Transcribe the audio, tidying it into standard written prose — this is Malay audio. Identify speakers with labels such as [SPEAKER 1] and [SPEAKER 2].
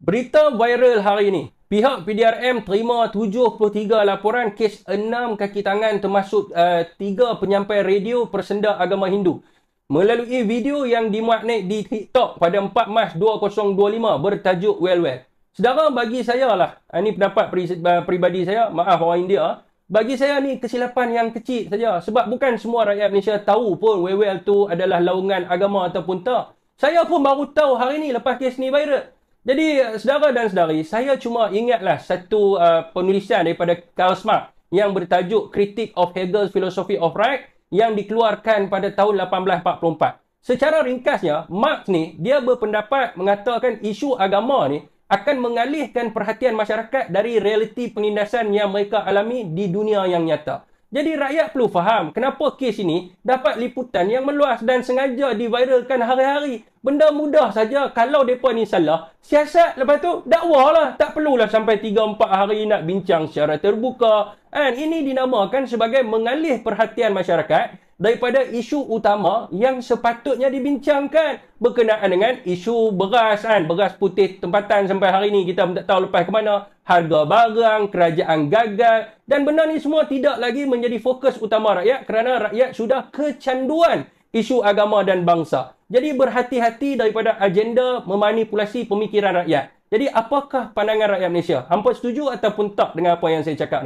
[SPEAKER 1] Berita viral hari ini. Pihak PDRM terima 73 laporan kes 6 kaki tangan termasuk 3 penyampai radio persenda agama Hindu. Melalui video yang dimuat naik di TikTok pada 4 Mac 2025 bertajuk Well Well. Saudara, bagi saya lah, ini pendapat peribadi saya, maaf orang India, bagi saya ni kesilapan yang kecil saja. Sebab bukan semua rakyat Malaysia tahu pun Well Well tu adalah laungan agama ataupun tak. Saya pun baru tahu hari ni lepas kes ni viral. Jadi, saudara dan saudari, saya cuma ingatlah satu penulisan daripada Karl Marx yang bertajuk Critique of Hegel's Philosophy of Right yang dikeluarkan pada tahun 1844. Secara ringkasnya, Marx ni, dia berpendapat mengatakan isu agama ni akan mengalihkan perhatian masyarakat dari realiti penindasan yang mereka alami di dunia yang nyata. Jadi rakyat perlu faham kenapa kes ini dapat liputan yang meluas dan sengaja diviralkan hari-hari. Benda mudah saja kalau mereka ni salah. Siasat lepas tu dakwah lah. Tak perlulah sampai 3-4 hari nak bincang secara terbuka. Ini dinamakan sebagai mengalih perhatian masyarakat daripada isu utama yang sepatutnya dibincangkan berkenaan dengan isu beras, beras putih tempatan sampai hari ni kita tak tahu lepas ke mana, harga barang, kerajaan gagal, dan benda ni semua tidak lagi menjadi fokus utama rakyat kerana rakyat sudah kecanduan isu agama dan bangsa. Jadi berhati-hati daripada agenda memanipulasi pemikiran rakyat. Jadi apakah pandangan rakyat Malaysia? Hampa setuju ataupun tak dengan apa yang saya cakap ni?